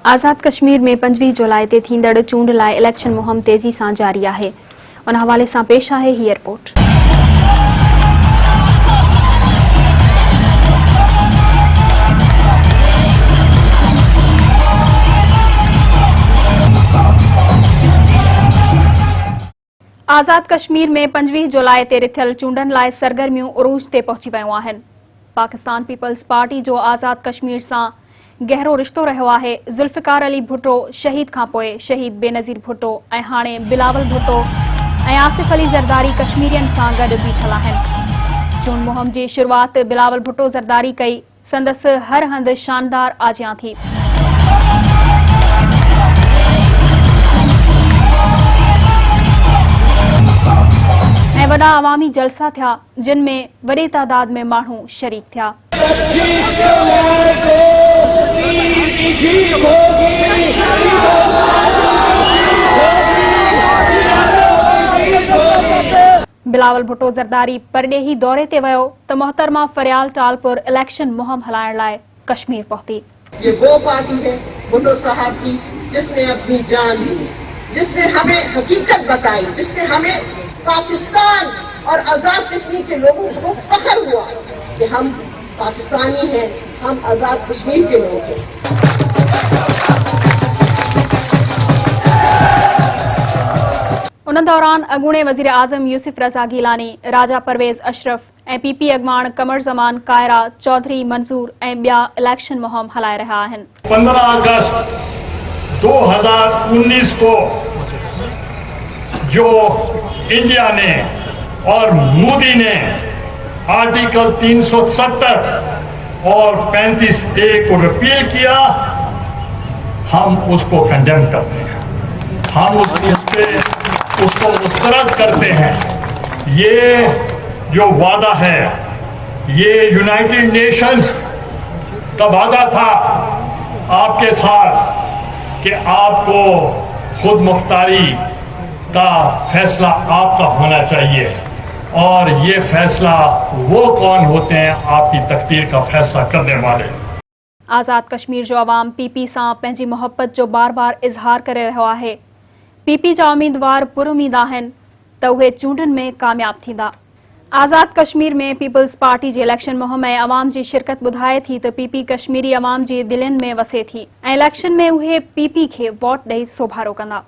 आज़ाद कश्मीर में 5 जुलाई ते थींदड़ चूंड लाइ इलेक्शन मुहिम तेज़ी सां जारी आहे। उन हवाले सां पेश आहे ही रिपोर्ट। आज़ाद कश्मीर में 5 जुलाई ते रिथियल चूंडनि लाइ सरगर्मियूं उरूज ते पहुची वियूं आहिनि। पाकिस्तान पीपल्स पार्टी जो आज़ाद कश्मीर सां गहरो रिश्तो रहियो आहे। ज़ुल्फ़िकार अली भुट्टो शहीद खां पोइ शहीद बेनज़ीर भुट्टो ऐं हाणे बिलावल भुट्टो ऐं आसिफ अली ज़रदारी कश्मीरियनि सां गॾु बीठल आहिनि। चूंड मुहिम जी शुरूआति बिलावल भुट्टो ज़रदारी कई। संदसि हर हंधि शानदार आजियां थी। ऐं वॾा अवामी जलसा थिया, जिन में वॾे तादाद में माण्हू शरीक थिया। बिलावल भुट्टो ज़रदारी परडेही दौरे ते वियो त मोहतरमा फरियाल टालपुर इलेक्शन मुहिम हलाइण लाइ कश्मीर पहुती। ये वो पार्टी है भुट्टो साहब की जिसने अपनी जान दी, जिसने हमें हकीकत बताई, जिसने हमें पाकिस्तान और आजाद कश्मीर के लोगों को फख्र हुआ कि हम पाकिस्तानी हैं, हम आजाद कश्मीर के लोग हैं। उन दौरान अॻूणे वज़ीर आज़म यूसुफ रज़ा गीलानी, राजा परवेज़ अशरफ ऐं पीपी अॻवान कमर ज़मान कायरा, चौधरी मंज़ूर ऐं ॿिया इलेक्शन मुहिम हलाए रहिया आहिनि। 15 अगस्त 2019 को जो इंडिया ने और मोदी ने आर्टिकल 370 और 35A को रिपील किया, हम उसको कंडेम करते हैं। हम उसको मुस्तरद करते हैं। ये जो वादा है, ये यूनाइटेड नेशंस का वादा था आपके साथ कि आपको खुद मुख्तारी का फैसला आपका होना चाहिए, और ये फैसला वो कौन होते हैं आपकी तकदीर का फैसला करने वाले। आज़ाद कश्मीर जो अवाम पीपी सां पंहिंजी मोहब्बत जो बार बार इज़हार करे रहियो आहे। पीपी जा उम्मीदवार पुरुमीद आहिनि त उहे चूंडनि में कामयाब थींदा। आज़ाद कश्मीर में पीपल्स पार्टी जी इलेक्शन मुहिम ऐं अवाम जी शिरकत ॿुधाए थी त पीपी कश्मीरी अवाम जी दिलनि में वसे थी ऐं इलेक्शन में उहे पीपी खे वोट ॾेई सोभारो कंदा।